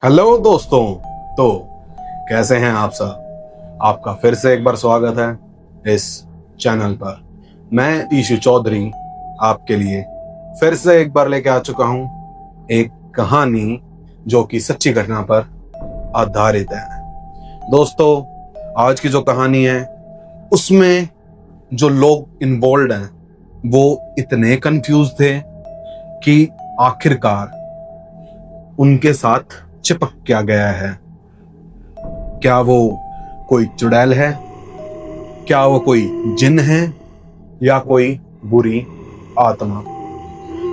Hello दोस्तों। तो कैसे हैं आप सब? आपका फिर से एक बार स्वागत है इस चैनल पर। मैं ईशु चौधरी आपके लिए फिर से एक बार लेके आ चुका हूं एक कहानी जो कि सच्ची घटना पर आधारित है। दोस्तों, आज की जो कहानी है उसमें जो लोग इन्वॉल्व हैं वो इतने कंफ्यूज थे कि आखिरकार उनके साथ चिपक क्या गया है। क्या वो कोई चुड़ैल है, क्या वो कोई जिन है, या कोई बुरी आत्मा?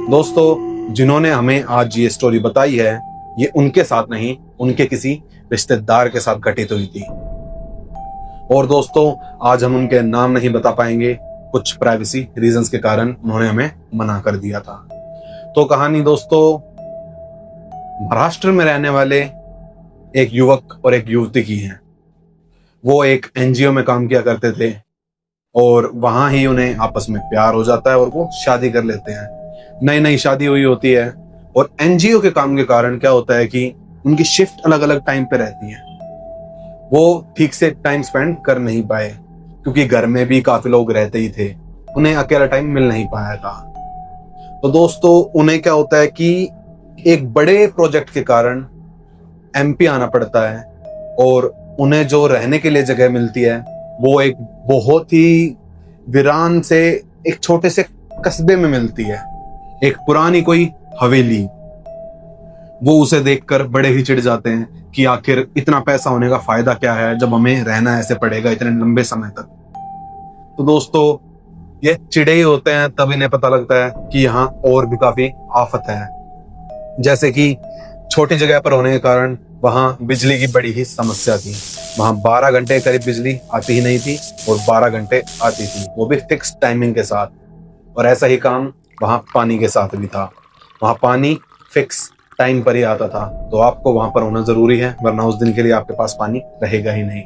दोस्तों, जिन्होंने हमें आज ये स्टोरी बताई है ये उनके साथ नहीं, उनके किसी रिश्तेदार के साथ घटित हुई थी। और दोस्तों, आज हम उनके नाम नहीं बता पाएंगे, कुछ प्राइवेसी रीजंस के कारण उन्होंने हमें मना कर दिया था। तो कहानी दोस्तों महाराष्ट्र में रहने वाले एक युवक और एक युवती की है। वो एक एनजीओ में काम किया करते थे और वहां ही उन्हें आपस में प्यार हो जाता है और वो शादी कर लेते हैं। नई नई शादी हुई होती है और एनजीओ के काम के कारण क्या होता है कि उनकी शिफ्ट अलग अलग टाइम पे रहती है। वो ठीक से टाइम स्पेंड कर नहीं पाए क्योंकि घर में भी काफी लोग रहते ही थे, उन्हें अकेला टाइम मिल नहीं पाया था। तो दोस्तों, उन्हें क्या होता है कि एक बड़े प्रोजेक्ट के कारण एमपी आना पड़ता है और उन्हें जो रहने के लिए जगह मिलती है वो एक बहुत ही वीरान से एक छोटे से कस्बे में मिलती है, एक पुरानी कोई हवेली। वो उसे देखकर बड़े ही चिढ़ जाते हैं कि आखिर इतना पैसा होने का फायदा क्या है जब हमें रहना ऐसे पड़ेगा इतने लंबे समय तक। तो दोस्तों, ये चिढ़े ही होते हैं तब इन्हें पता लगता है कि यहाँ और भी काफी आफत है। जैसे कि छोटी जगह पर होने के कारण वहां बिजली की बड़ी ही समस्या थी। वहां 12 घंटे करीब बिजली आती ही नहीं थी और 12 घंटे आती थी, वो भी फिक्स टाइमिंग के साथ। और ऐसा ही काम वहां पानी के साथ भी था। वहां पानी फिक्स टाइम पर ही आता था, तो आपको वहां पर होना जरूरी है, वरना उस दिन के लिए आपके पास पानी रहेगा ही नहीं।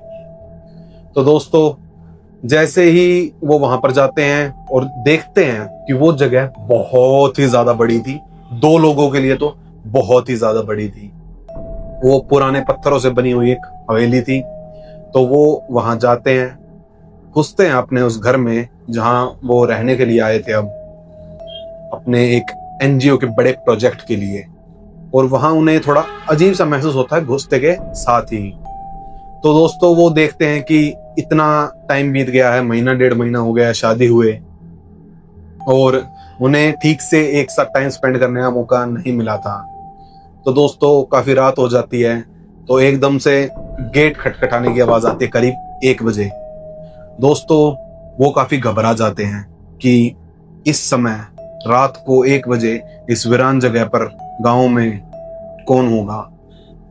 तो दोस्तों, जैसे ही वो वहां पर जाते हैं और देखते हैं कि वो जगह बहुत ही ज्यादा बड़ी थी, 2 लोगों के लिए तो बहुत ही ज्यादा बड़ी थी। वो पुराने पत्थरों से बनी हुई एक हवेली थी। तो वो वहां जाते हैं, घुसते हैं अपने उस घर में जहां वो रहने के लिए आए थे, अब अपने एक एनजीओ के बड़े प्रोजेक्ट के लिए। और वहां उन्हें थोड़ा अजीब सा महसूस होता है घुसते के साथ ही। तो दोस्तों, वो देखते हैं कि इतना टाइम बीत गया है, महीना 1.5 महीना हो गया है शादी हुए, और उन्हें ठीक से एक साथ टाइम स्पेंड करने का मौका नहीं मिला था। तो दोस्तों, काफी रात हो जाती है, तो एकदम से गेट खटखटाने की आवाज आती है करीब 1 बजे। दोस्तों, वो काफी घबरा जाते हैं कि इस समय रात को 1 बजे इस वीरान जगह पर गांव में कौन होगा।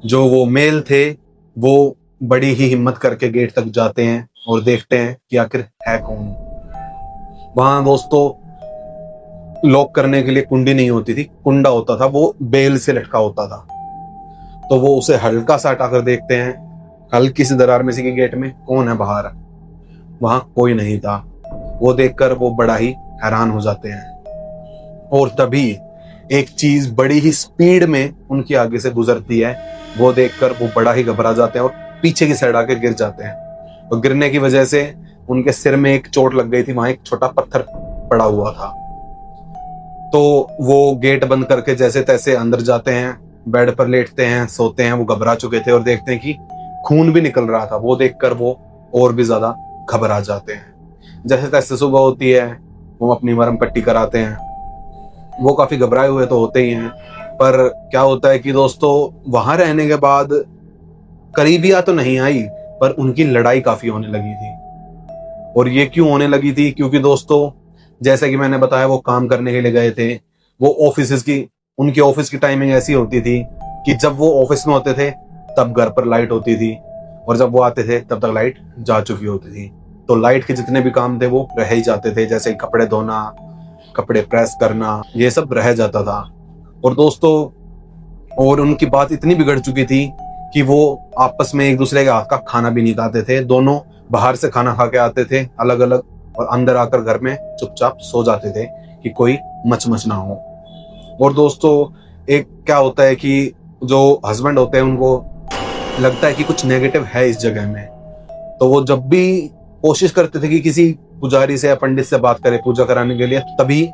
जो वो मेल थे वो बड़ी ही हिम्मत करके गेट तक जाते हैं और देखते हैं कि आखिर है कौन। वहां दोस्तों लॉक करने के लिए कुंडी नहीं होती थी, कुंडा होता था, वो बेल से लटका होता था। तो वो उसे हल्का सा हटाकर देखते हैं, हल्की सी दरार में से कि गेट में कौन है बाहर। वहां कोई नहीं था। वो देखकर वो बड़ा ही हैरान हो जाते हैं। और तभी एक चीज बड़ी ही स्पीड में उनके आगे से गुजरती है। वो देखकर वो बड़ा ही घबरा जाते हैं और पीछे की साइड आके गिर जाते हैं। तो गिरने की वजह से उनके सिर में एक चोट लग गई थी, वहां एक छोटा पत्थर पड़ा हुआ था। तो वो गेट बंद करके जैसे तैसे अंदर जाते हैं, बेड पर लेटते हैं, सोते हैं। वो घबरा चुके थे और देखते हैं कि खून भी निकल रहा था। वो देखकर वो और भी ज्यादा घबरा जाते हैं। जैसे तैसे सुबह होती है, वो अपनी मरहम पट्टी कराते हैं। वो काफी घबराए हुए तो होते ही हैं, पर क्या होता है कि दोस्तों वहां रहने के बाद करीबियां तो नहीं आई, पर उनकी लड़ाई काफी होने लगी थी। और ये क्यों होने लगी थी? क्योंकि दोस्तों, जैसे कि मैंने बताया, वो काम करने के लिए गए थे। वो उनकी ऑफिस की टाइमिंग ऐसी होती थी कि जब वो ऑफिस में होते थे तब घर पर लाइट होती थी, और जब वो आते थे तब तक लाइट जा चुकी होती थी। तो लाइट के जितने भी काम थे वो रह ही जाते थे, जैसे कपड़े धोना, कपड़े प्रेस करना, ये सब रह जाता था। और दोस्तों, और उनकी बात इतनी बिगड़ चुकी थी कि वो आपस में एक दूसरे के हाथ का खाना भी नहीं खाते थे। दोनों बाहर से खाना खा के आते थे अलग अलग, और अंदर आकर घर में चुपचाप सो जाते थे कि कोई मच ना हो। और दोस्तों, एक क्या होता है कि जो हस्बैंड होते हैं उनको लगता है कि कुछ नेगेटिव है इस जगह में, तो वो जब भी कोशिश करते थे कि किसी पुजारी से या पंडित से बात करें पूजा कराने के लिए, तभी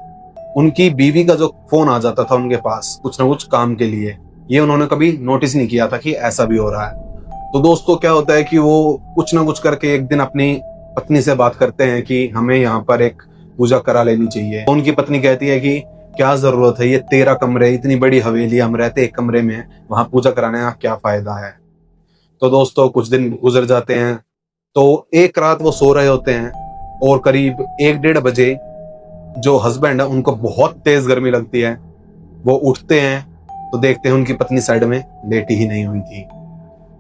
उनकी बीवी का जो फोन आ जाता था उनके पास कुछ ना कुछ काम के लिए। ये उन्होंने कभी नोटिस नहीं किया था कि ऐसा भी हो रहा है। तो दोस्तों क्या होता है कि वो कुछ ना कुछ करके एक दिन अपनी पत्नी से बात करते हैं कि हमें यहाँ पर एक पूजा करा लेनी चाहिए। तो उनकी पत्नी कहती है कि क्या जरूरत है, ये 13 कमरे, इतनी बड़ी हवेली, हम रहते एक कमरे में, वहां पूजा कराने का क्या फायदा है। तो दोस्तों कुछ दिन गुजर जाते हैं। तो एक रात वो सो रहे होते हैं और करीब 1-1:30 बजे जो हस्बैंड है उनको बहुत तेज गर्मी लगती है। वो उठते हैं तो देखते हैं उनकी पत्नी साइड में लेटी ही नहीं हुई थी।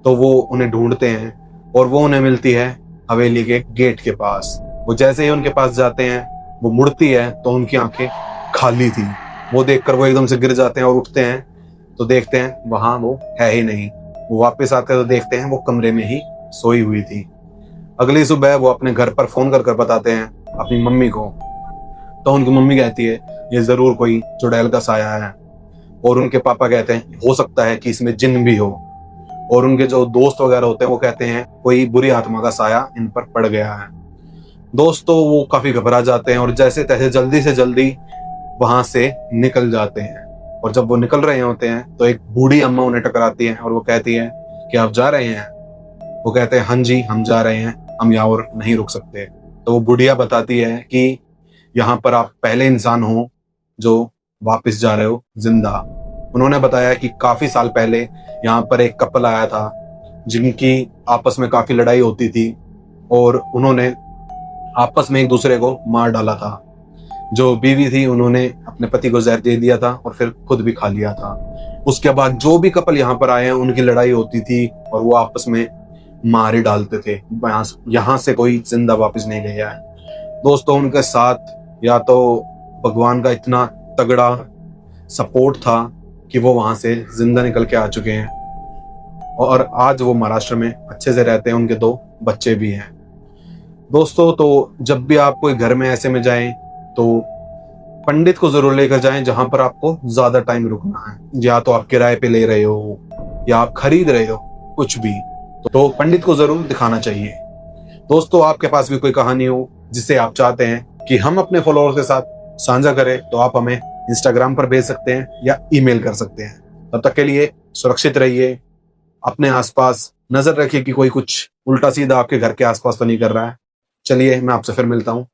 तो वो उन्हें ढूंढते हैं और वो उन्हें मिलती है हवेली के गेट के पास। वो जैसे ही उनके पास जाते हैं, वो मुड़ती है तो उनकी आंखें खाली थी। वो देखकर वो एकदम से गिर जाते हैं और उठते हैं तो देखते हैं वहां वो है ही नहीं। वो वापस आते तो देखते हैं वो कमरे में ही सोई हुई थी। अगली सुबह वो अपने घर पर फोन कर बताते हैं अपनी मम्मी को। तो उनकी मम्मी कहती है ये जरूर कोई चुड़ैल का साया है। और उनके पापा कहते हैं हो सकता है कि इसमें जिन भी हो। और उनके जो दोस्त वगैरह होते हैं वो कहते हैं कोई बुरी आत्मा का साया इन पर पड़ गया है। दोस्तों वो काफी घबरा जाते हैं और जैसे तैसे जल्दी से जल्दी वहां से निकल जाते हैं। और जब वो निकल रहे होते हैं तो एक बूढ़ी अम्मा उन्हें टकराती है और वो कहती है कि आप जा रहे हैं। वो कहते हैं हाँ जी हम जा रहे हैं, हम यहाँ और नहीं रुक सकते। तो वो बुढ़िया बताती है कि यहाँ पर आप पहले इंसान हो जो वापस जा रहे हो जिंदा। उन्होंने बताया कि काफी साल पहले यहाँ पर एक कपल आया था जिनकी आपस में काफी लड़ाई होती थी और उन्होंने आपस में एक दूसरे को मार डाला था। जो बीवी थी उन्होंने अपने पति को जहर दे दिया था और फिर खुद भी खा लिया था। उसके बाद जो भी कपल यहाँ पर आए हैं उनकी लड़ाई होती थी और वो आपस में मार ही डालते थे। यहाँ से कोई जिंदा वापस नहीं गया है। दोस्तों उनके साथ या तो भगवान का इतना तगड़ा सपोर्ट था कि वो वहां से जिंदा निकल के आ चुके हैं और आज वो महाराष्ट्र में अच्छे से रहते हैं। उनके 2 बच्चे भी हैं। दोस्तों तो जब भी आप कोई घर में ऐसे में जाएं तो पंडित को जरूर लेकर जाएं जहां पर आपको ज्यादा टाइम रुकना है, या तो आप किराए पे ले रहे हो या आप खरीद रहे हो कुछ भी, तो पंडित को जरूर दिखाना चाहिए। दोस्तों आपके पास भी कोई कहानी हो जिसे आप चाहते हैं कि हम अपने फॉलोअर्स के साथ साझा करें तो आप हमें इंस्टाग्राम पर भेज सकते हैं या ईमेल कर सकते हैं। तब तक के लिए सुरक्षित रहिए, अपने आसपास नजर रखिए कि कोई कुछ उल्टा सीधा आपके घर के आसपास तो नहीं कर रहा है। चलिए मैं आपसे फिर मिलता हूँ।